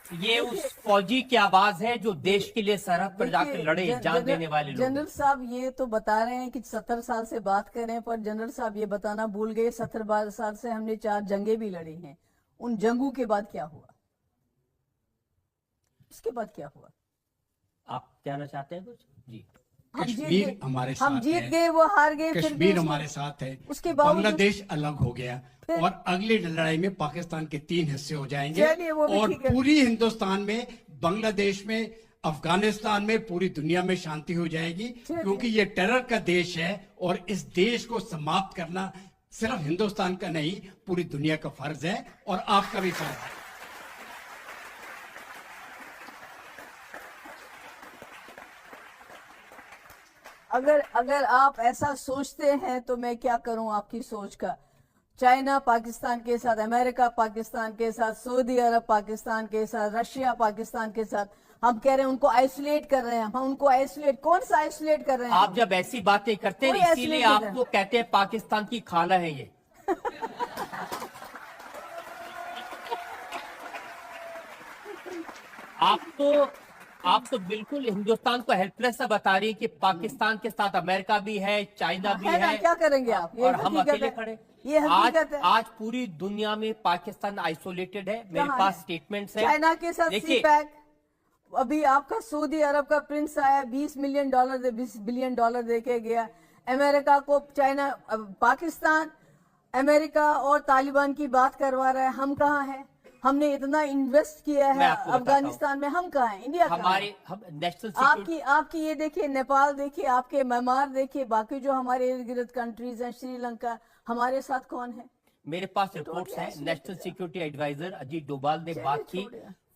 ये उस फौजी की आवाज है जो देश के लिए सरहद पर जाकर लड़े, जान देने वाले लोग। जनरल साहब ये तो बता रहे हैं कि 70 साल से बात कर रहे हैं, पर जनरल साहब ये बताना भूल गए 70 साल से हमने 4 जंगें भी लड़ी हैं। उन जंगों के बाद क्या हुआ? उसके बाद क्या हुआ? आप कहना चाहते हैं कुछ? जी। कश्मीर हमारे साथ हम जीत गए, वो हार गए, कश्मीर हमारे साथ है, उसके बाद बांग्लादेश अलग हो गया और अगली लड़ाई में पाकिस्तान के 3 हिस्से हो जाएंगे और पूरी हिंदुस्तान में, बांग्लादेश में, अफगानिस्तान में, पूरी दुनिया में शांति हो जाएगी, क्योंकि ये टेरर का देश है और इस देश को समाप्त करना सिर्फ हिंदुस्तान का नहीं, पूरी दुनिया का फर्ज है और आपका भी फर्ज है। अगर आप ऐसा सोचते हैं तो मैं क्या करूं आपकी सोच का। चाइना पाकिस्तान के साथ, अमेरिका पाकिस्तान के साथ, सऊदी अरब पाकिस्तान के साथ, रशिया पाकिस्तान के साथ, हम कह रहे हैं उनको आइसोलेट कर रहे हैं। हम उनको आइसोलेट, कौन सा आइसोलेट कर रहे हैं? आप जब ऐसी बातें करते हैं इसीलिए आपको कहते हैं पाकिस्तान की खाला है ये। आप तो बिल्कुल हिंदुस्तान को हेल्पलेस सा बता रही है कि पाकिस्तान के साथ अमेरिका भी है, चाइना भी है, क्या करेंगे आप? और हम अकेले खड़े। ये आज पूरी दुनिया में पाकिस्तान आइसोलेटेड है। मेरे पास स्टेटमेंट्स है। चाइना के साथ सीपैक, अभी आपका सऊदी अरब का प्रिंस आया, $20 बिलियन डॉलर देके गया अमेरिका को। चाइना, पाकिस्तान अमेरिका और तालिबान की बात करवा रहा है। हम कहाँ हैं? हमने इतना इन्वेस्ट किया है अफगानिस्तान में, हम कहाँ हैं? इंडिया हमारे नेशनल आपकी ये देखिए, नेपाल देखिए, आपके म्यांमार देखिए, बाकी जो हमारे इर्द गिर्द कंट्रीज हैं, श्रीलंका, हमारे साथ कौन है? मेरे पास रिपोर्ट्स हैं। National security adviser Ajit Doval ने बात की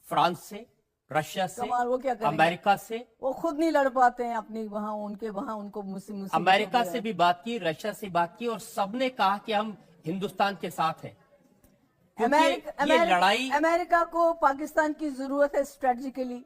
फ्रांस से, रशिया से, वो क्या अमेरिका से। वो खुद नहीं लड़ पाते हैं अपनी वहाँ उनको अमेरिका से भी बात की, रशिया से बात की, और सबने कहा कि हम हिंदुस्तान के साथ हैं। लड़ाई अमेरिका को पाकिस्तान की जरूरत है स्ट्रेटेजिकली।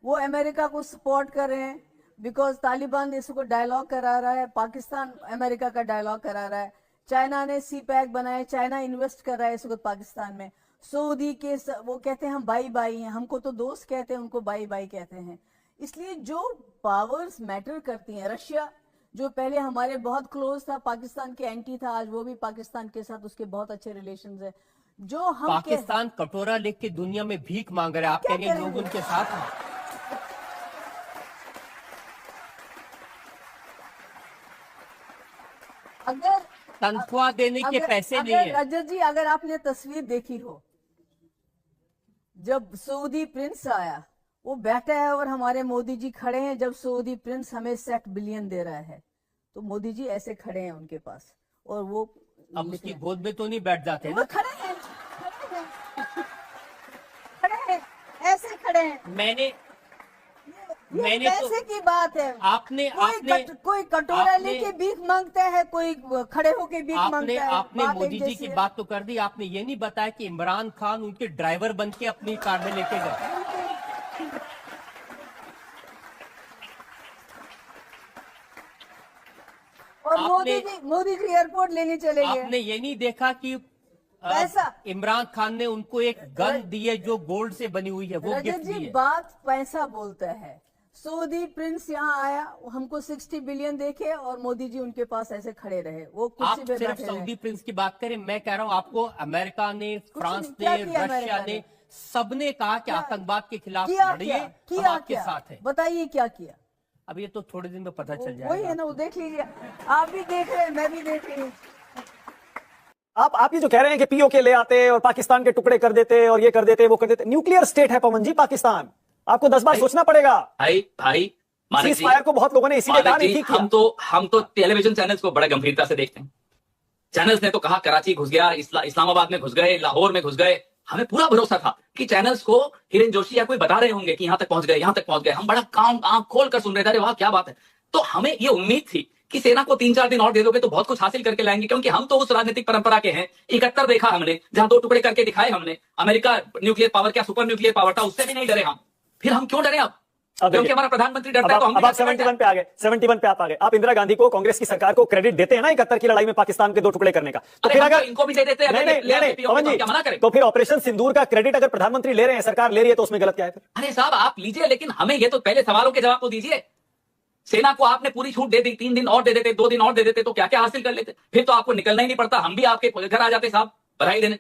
वो अमेरिका को सपोर्ट कर रहे हैं बिकॉज तालिबान इसको डायलॉग करा रहा है, पाकिस्तान अमेरिका का डायलॉग करा रहा है। चाइना ने सीपैक बनाए, चाइना इन्वेस्ट कर रहा है इस वक्त पाकिस्तान में। सऊदी के वो कहते हैं हम भाई भाई हैं, हमको तो दोस्त कहते हैं, उनको भाई भाई कहते हैं। इसलिए जो पावर्स मैटर करती हैं, रशिया जो पहले हमारे बहुत क्लोज था, पाकिस्तान के एंटी था, आज वो भी पाकिस्तान के साथ उसके बहुत अच्छे रिलेशंस है। जो हम पाकिस्तान कटोरा लेके दुनिया में भीख मांग रहे हैं, आप कह रहे हैं लोग उनके साथ हैं। अगर तनख्वाह देने के पैसे नहीं है। रजत जी, अगर आपने तस्वीर देखी हो, जब सऊदी प्रिंस आया, वो बैठा है और हमारे मोदी जी खड़े हैं। जब सऊदी प्रिंस हमें 60 बिलियन दे रहा है तो मोदी जी ऐसे खड़े हैं उनके पास, और वो अब उसकी गोद में तो नहीं बैठ जाते ना। खड़े हैं ऐसे खड़े हैं। मैंने पैसे की बात है। कोई कटोरा लेके भीख मांगता है, कोई खड़े होके भीख मांगता है। आपने मोदी जी की बात तो कर दी, आपने ये नहीं बताया कि इमरान खान उनके ड्राइवर बन के अपनी कार में लेके गए। और मोदी जी एयरपोर्ट लेने चले गए। आपने ये नहीं देखा कि इमरान खान ने उनको एक गन दी है जो गोल्ड से बनी हुई है, वो गिफ्ट दी है। बात पैसा बोलता है। सऊदी प्रिंस यहाँ आया, हमको 60 बिलियन देखे और मोदी जी उनके पास ऐसे खड़े रहे। वो आप सिर्फ सऊदी प्रिंस की बात करें, मैं कह रहा हूँ आपको अमेरिका ने, फ्रांस ने, रशिया ने, सबने कहा कि आतंकवाद के खिलाफ लड़िए, हम आपके साथ हैं। बताइए क्या किया? अब ये तो थोड़े दिन में पता चल जाएगा। वही है ना, वो देख लीजिए, आप भी देख रहे हैं, मैं भी देख रही हूँ। आप ये जो कह रहे हैं कि पीओके ले आते और पाकिस्तान के टुकड़े कर देते और ये कर देते वो कर देते, न्यूक्लियर स्टेट है पवन जी पाकिस्तान, आपको 10 बार सोचना पड़ेगा। भाई सीज फायर को बहुत लोगों ने इसीलिए कहा नहीं किया। हम तो टेलीविजन चैनल्स को बड़ा गंभीरता से देखते हैं। चैनल्स ने तो कहा कराची घुस गया, इस्लामाबाद में घुस गए, लाहौर में घुस गए। हमें पूरा भरोसा था कि चैनल्स को हिरेन जोशी या कोई बता रहे होंगे कि यहाँ तक पहुंच गए, यहाँ तक पहुंच गए। हम बड़ा काम आंख खोल कर सुन रहे थे, अरे वाह क्या बात है। तो हमें ये उम्मीद थी कि सेना को 3-4 दिन और दे दोगे तो बहुत कुछ हासिल करके लाएंगे, क्योंकि हम तो उस राजनीतिक परंपरा के हैं। 71 देखा हमने, जहां 2 टुकड़े करके दिखाए हमने। अमेरिका न्यूक्लियर पावर, क्या सुपर न्यूक्लियर पावर था, उससे भी नहीं डरे हम। फिर हम क्यों डरे? अब क्योंकि हमारा प्रधानमंत्री डरता है तो हम अब भी आप डरते हैं। 71 पे आ गए, 71 पे आप आ गए। आप इंदिरा गांधी को, कांग्रेस की सरकार को क्रेडिट देते हैं ना 71 की लड़ाई में पाकिस्तान के 2 टुकड़े करने का। तो अरे फिर हम अगर तो इनको भी दे देते हैं, नहीं अगर नहीं ले आते नहीं POK पवन तो जी, क्या मना करें? तो फिर ऑपरेशन सिंदूर का क्रेडिट अगर प्रधानमंत्री ले रहे हैं, सरकार ले रही है, तो उसमें गलत क्या है फिर? अरे साहब आप लीजिए, लेकिन हमें ये तो पहले सवालों के जवाब तो दीजिए। सेना को आपने पूरी छूट दे दी, 3 दिन और दे देते, 2 दिन और दे देते, तो क्या क्या हासिल कर लेते? फिर तो आपको निकलना ही नहीं पड़ता, हम भी आपके घर आ जाते साहब बधाई देने।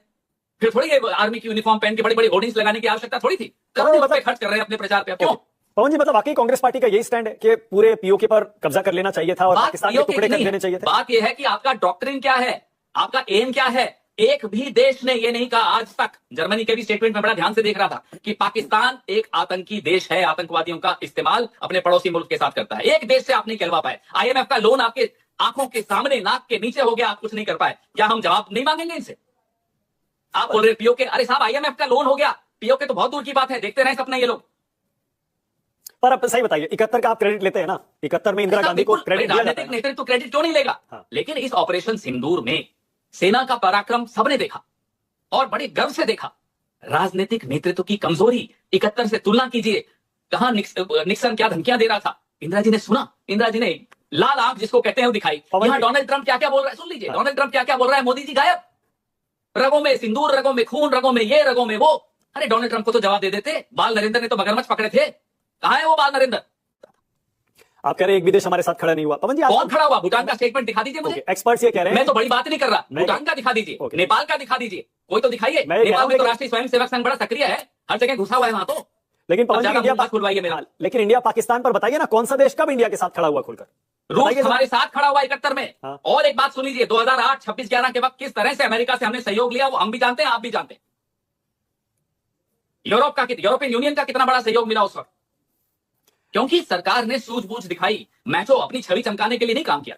फिर थोड़ी ये आर्मी की यूनिफॉर्म पहन के बड़ी बड़ी होर्डिंग्स लगाने की आवश्यकता थोड़ी थी। करोड़ों रुपए खर्च कर रहे हैं अपने प्रचार पे, क्यों? पवन जी, मतलब वाकई कांग्रेस पार्टी का यही स्टैंड है कि पूरे पीओके पर कब्जा कर लेना चाहिए था और पाकिस्तान के टुकड़े कर देने चाहिए थे? बात यह है कि आपका डॉक्ट्रिन क्या है, आपका एम क्या है। एक भी देश ने ये नहीं कहा आज तक, जर्मनी के भी स्टेटमेंट में बड़ा ध्यान से देख रहा था, कि पाकिस्तान एक आतंकी देश है, आतंकवादियों का इस्तेमाल अपने पड़ोसी मुल्क के साथ करता है। एक देश से आप नहीं कहलवा पाए। IMF का लोन आपके आंखों के सामने, नाक के नीचे हो गया, आप कुछ नहीं कर पाए। क्या हम जवाब नहीं मांगेंगे इनसे? आप बोल रहे पीओके, अरे साहब IMF का लोन हो गया, पीओके तो बहुत दूर की बात है, देखते रहे सपना ये लोग। पर अब सही बताइए, 71 का आप क्रेडिट लेते हैं ना? 71 में इंदिरा गांधी को क्रेडिट दिया जाता राजनीतिक नेतृत्व क्रेडिट क्यों नहीं लेगा? हाँ। लेकिन इस ऑपरेशन सिंदूर में सेना का पराक्रम सबने देखा और बड़े गर्व से देखा। राजनीतिक नेतृत्व की कमजोरी 71 से तुलना कीजिए। कहां निक्सन क्या धमकियां दे रहा था, इंदिरा जी ने सुना, इंदिरा जी ने लाल आंख जिसको कहते हैं वो दिखाई। यहां डोनाल्ड ट्रंप क्या क्या बोल रहा है सुन लीजिए। डोनाल्ड ट्रंप क्या क्या बोल रहा है, मोदी जी गायब, रगों में सिंदूर, रगों में खून, रगों में ये, रगों में वो। अरे डोनाल्ड ट्रंप को तो जवाब दे देते। बाल नरेंद्र ने तो मगरमच्छ पकड़े थे, कहां है वो बाल नरेंद्र? आप कह रहे हैं एक भी देश हमारे साथ खड़ा नहीं हुआ। पवन जी, कौन खड़ा हुआ? भूटान का स्टेटमेंट दिखा दीजिए मुझे। एक्सपर्ट्स ये कह रहे हैं, मैं तो बड़ी बात नहीं कर रहा, नहीं। भूटान का दिखा दीजिए, ओके। नेपाल का दिखा दीजिए, कोई तो दिखाइए। मैं ये कह रहा नेपाल हूं में तो कि- राष्ट्रीय स्वयंसेवक संघ बड़ा सक्रिय है, हर जगह घुसा हुआ है वहां तो। लेकिन पवन जी, इंडिया खुलवाइए मेरा। लेकिन इंडिया पाकिस्तान पर बताइए ना, कौन सा देश कब इंडिया के साथ खड़ा हुआ खुलकर? रूस बताइए जरा। हमारे साथ खड़ा हुआ 71 में। हाँ। और एक बात सुन लीजिए, 2008 26/11 के वक्त किस तरह से अमेरिका से हमने सहयोग लिया, वो हम भी जानते हैं, आप भी जानते हैं। यूरोपियन यूनियन का कितना बड़ा सहयोग मिला उस वक्त, क्योंकि सरकार ने सूझबूझ दिखाई। मैचो अपनी छवि चमकाने के लिए नहीं काम किया।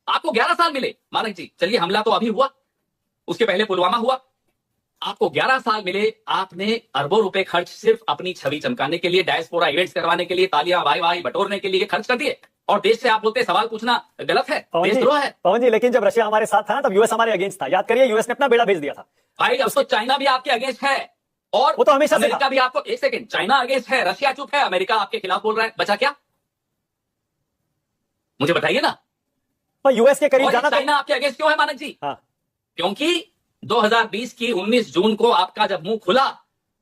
आपको 11 साल मिले मानक जी, चलिए हमला तो अभी हुआ, उसके पहले पुलवामा हुआ, आपको 11 साल मिले। आपने अरबों रुपए खर्च सिर्फ अपनी छवि चमकाने के लिए, डायस्पोरा इवेंट्स करवाने के लिए, तालियां वाई वाई बटोरने के लिए खर्च कर दिए। और देश से आप बोलते सवाल पूछना गलत है, देशद्रोह है। पवन जी, लेकिन जब रशिया हमारे साथ था ना, तब यूएस हमारे अगेंस्ट था। याद करिए, यूएस ने अपना बेड़ा भेज दिया था। भाई अब तो चाइना भी आपके अगेंस्ट है, और वो तो हमेशा से अमेरिका था। भी आपको, एक सेकंड, चाइना अगेंस्ट है, रशिया चुप है, अमेरिका आपके खिलाफ बोल रहा है, बचा क्या? मुझे बताइए ना। पर यूएस के करीब और जाना तो चाइना आपके अगेंस्ट क्यों है मानक जी? हाँ। क्योंकि 2020 की 19 जून को आपका जब मुंह खुला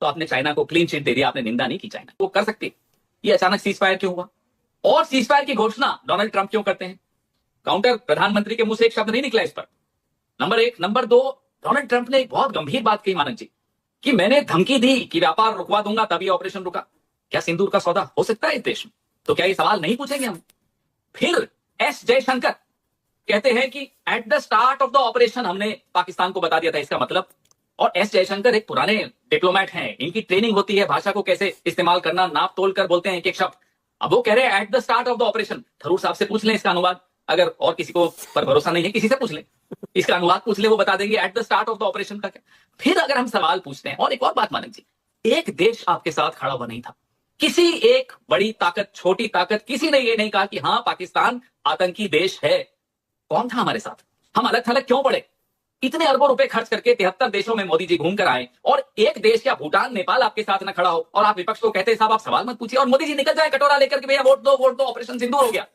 तो आपने चाइना को क्लीन चिट दे दिया, आपने निंदा नहीं की चाइना। वो कर सकती, ये अचानक सीज फायर क्यों हुआ? और सीज फायर की घोषणा डोनाल्ड ट्रंप क्यों करते हैं? काउंटर प्रधानमंत्री के मुंह से एक शब्द नहीं निकला इस पर, नंबर 1। नंबर 2, डोनाल्ड ट्रंप ने एक बहुत गंभीर बात कही मानक जी, कि मैंने धमकी दी कि व्यापार रुकवा दूंगा तभी ऑपरेशन रुका। क्या सिंदूर का सौदा हो सकता है इस देश में? तो क्या ये सवाल नहीं पूछेंगे हम? फिर एस जयशंकर कहते हैं कि at the start of the operation हमने पाकिस्तान को बता दिया था, इसका मतलब। और एस जयशंकर एक पुराने डिप्लोमेट हैं, इनकी ट्रेनिंग होती है भाषा को कैसे इस्तेमाल करना, नाप तोल कर बोलते हैं एक एक शब्द। अब वो कह रहे हैं at the start of the operation. Tharoor साहब से पूछ लें इसका अनुवाद, अगर और किसी को पर भरोसा नहीं है किसी से पूछ लें, इसका अनुवाद पूछ ले, वो बता देंगे at the start of the operation का क्या। फिर अगर हम सवाल पूछते हैं, और एक और बात मानक जी, एक देश आपके साथ खड़ा हुआ नहीं था, किसी एक बड़ी ताकत, छोटी ताकत, किसी ने ये नहीं कहा कि हाँ पाकिस्तान आतंकी देश है। कौन था हमारे साथ? हम अलग थलग क्यों पड़े? इतने अरबों रुपए खर्च करके 73 देशों में मोदी जी घूम कर आए, और एक देश या भूटान, नेपाल आपके साथ न खड़ा हो, और आप विपक्ष को कहते हैं साहब आप सवाल मत पूछिए, और मोदी जी निकल जाए कटोरा लेकर के भैया वोट दो, ऑपरेशन सिंदूर हो गया।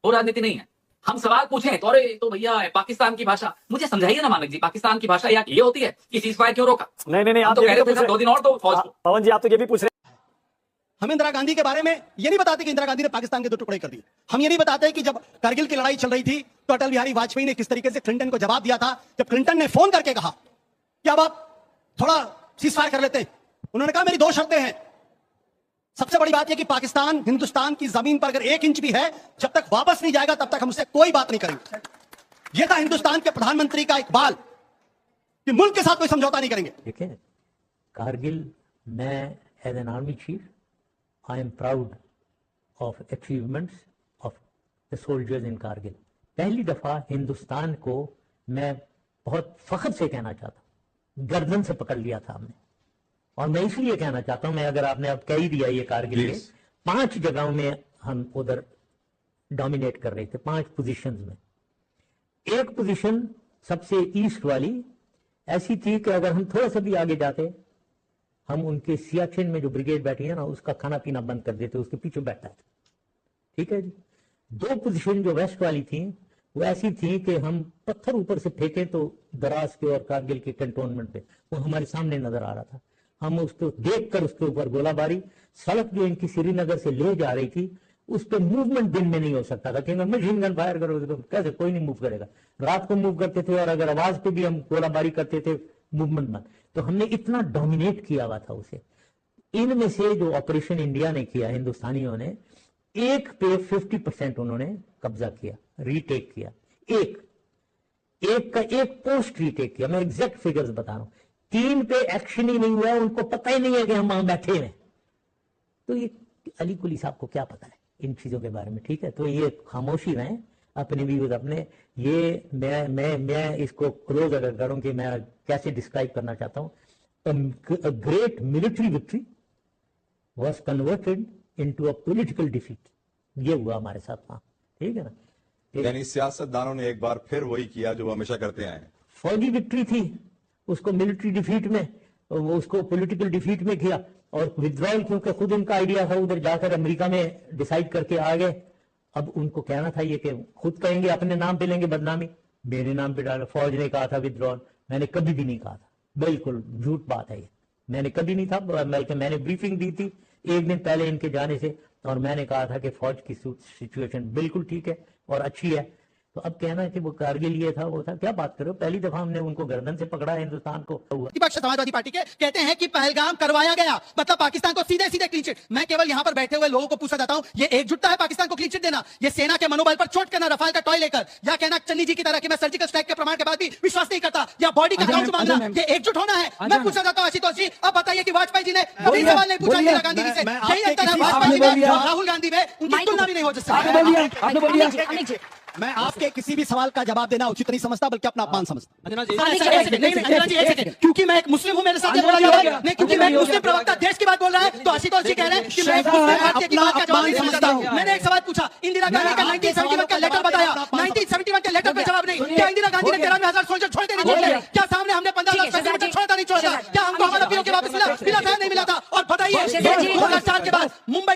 वो राजनीति नहीं है। हम सवाल पूछें तो अरे तो भैया पाकिस्तान की भाषा, मुझे समझाइए ना मानक जी, पाकिस्तान की भाषा या ये होती है कि सीज फायर क्यों रोका? नहीं, आप तो ये कह भी रहे तो थे पूछ रहे 2 दिन और तो फौज को। पवन जी, आप तो ये भी पूछ रहे हैं। हम इंदिरा गांधी के बारे में ये नहीं बताते कि इंदिरा गांधी ने पाकिस्तान के 2 टुकड़े कर दिए। हम ये नहीं बताते कि जब कारगिल की लड़ाई चल रही थी तो अटल बिहारी वाजपेयी ने किस तरीके से क्लिंटन को जवाब दिया था, जब क्लिंटन ने फोन करके कहा कि अब आप थोड़ा सीज फायर कर लेते हैं। उन्होंने कहा मेरी 2 शर्तें हैं। सबसे बड़ी बात यह कि पाकिस्तान हिंदुस्तान की जमीन पर अगर 1 इंच भी है, जब तक वापस नहीं जाएगा तब तक हम उससे कोई बात नहीं करेंगे। यह था हिंदुस्तान के प्रधानमंत्री का इकबाल कि मुल्क के साथ कोई समझौता नहीं करेंगे। देखें, कारगिल, मैं as an army chief I am proud of achievements of the soldiers in Kargil. पहली दफा हिंदुस्तान को मैं बहुत फख्र से कहना चाहता हूँ, गर्दन से पकड़ लिया था हमने। और मैं इसलिए कहना चाहता हूं, मैं अगर आपने अब कह ही दिया ये कारगिल के 5 जगहों में हम उधर डोमिनेट कर रहे थे, 5 पोजीशंस में। एक पोजीशन सबसे ईस्ट वाली ऐसी थी कि अगर हम थोड़ा सा भी आगे जाते हम उनके सियाचिन में जो ब्रिगेड बैठी है ना, उसका खाना पीना बंद कर देते, उसके पीछे बैठा था। ठीक है जी। 2 पोजीशन जो वेस्ट वाली थी वो ऐसी थी कि हम पत्थर ऊपर से फेंके तो दराज के और कारगिल के कंटोनमेंट पे वो हमारे सामने नजर आ रहा था। हम उसको देखकर उसके ऊपर गोलाबारी, सड़क जो इनकी श्रीनगर से ले जा रही थी उस पर मूवमेंट दिन में नहीं हो सकता था, क्योंकि मशीन गन फायर करोगे तो कैसे, कोई नहीं मूव करेगा। रात को मूव करते थे और अगर आवाज पे भी हम गोलाबारी करते थे, मूवमेंट बंद। तो हमने इतना डोमिनेट किया हुआ था उसे। इनमें से जो ऑपरेशन इंडिया ने किया, हिंदुस्तानियों ने, एक पे 50% उन्होंने कब्जा किया, रीटेक किया। एक का एक पोस्ट रीटेक किया। मैं एग्जैक्ट फिगर्स बता रहा हूं। 3 पे एक्शन ही नहीं हुआ, उनको पता ही नहीं है कि हम वहां बैठे हैं। तो ये अली कुली साहब को क्या पता है इन चीजों के बारे में? ठीक है, तो ये खामोशी रहें अपने व्यूज अपने। ये मैं इसको क्लोज अगर करूं कि मैं कैसे डिस्क्राइब करना चाहता हूं, a great military victory was converted into a political defeat। ये हुआ हमारे साथ वहां। ठीक है ना? यानी सियासतदानों ने एक बार फिर वही किया जो वो हमेशा करते आए हैं। फौजी विक्ट्री थी, उसको मिलिट्री डिफीट में, उसको पॉलिटिकल डिफीट में किया। और विड्रॉल क्योंकि खुद उनका आइडिया था, उधर जाकर अमेरिका में डिसाइड करके आ गए। अब उनको कहना था ये कि खुद कहेंगे अपने नाम पे लेंगे बदनामी, मेरे नाम पे डालो। फौज ने कहा था विड्रॉल, मैंने कभी भी नहीं कहा था, बिल्कुल झूठ बात है ये, मैंने कभी नहीं था। बल्कि मैंने ब्रीफिंग दी थी 1 दिन पहले इनके जाने से, और मैंने कहा था कि फौज की सिचुएशन बिल्कुल ठीक है और अच्छी है। तो अब कहना है कि वो कारगिल ये था वो था, क्या बात करो। पहली दफा हमने उनको गर्दन से पकड़ा हिंदुस्तान को। विपक्ष समाजवादी पार्टी के कहते हैं कि पहलगाम करवाया गया, मतलब पाकिस्तान को सीधे सीधे क्लीन चिट। मैं केवल यहां पर बैठे हुए लोगों को पूछना चाहता हूं, ये एकजुटता है पाकिस्तान को क्लीन चिट देना? ये सेना के मनोबल पर चोट करना रफाल का टॉय लेकर, या कहना चन्नी जी की तरह कि मैं सर्जिकल स्ट्राइक के प्रमाण के बाद भी विश्वास नहीं करता, या बॉडी का काउंट मांगना, ये एकजुट होना है? मैं पूछना चाहता हूं आशुतोष जी, अब बताइए कि वाजपेयी जी ने कभी सवाल नहीं पूछा इंदिरा गांधी जी से। यही अंतर है वाजपेयी जी में और राहुल गांधी में, उनकी तुलना भी नहीं हो सकती। मैं आपके किसी भी सवाल का जवाब देना उचित नहीं समझता, बल्कि अपना अपमान समझता। क्योंकि मैं एक मुस्लिम हूं, मेरे साथ बोला जा रहा है नहीं, क्योंकि मैं एक मुस्लिम प्रवक्ता देश की बात बोल रहा है, तो आशुतोष जी कह रहे हैं कि मैं एक मुस्लिम भारतीय की बात का जवाब नहीं समझता हूं। मैंने एक सवाल पूछा, इंदिरा गांधी का 1971 का लेटर बताया, 1971 के लेटर पे जवाब नहीं। क्या इंदिरा गांधी ने 93,000 सोल्जर छोड़ देने चाहिए? क्या सामने हमने 15 लाख छोड़ा नहीं छोड़ा? क्या हमको हमारा पीओके वापस मिला था नहीं मिला था? और बताइए 2004 के बाद मुंबई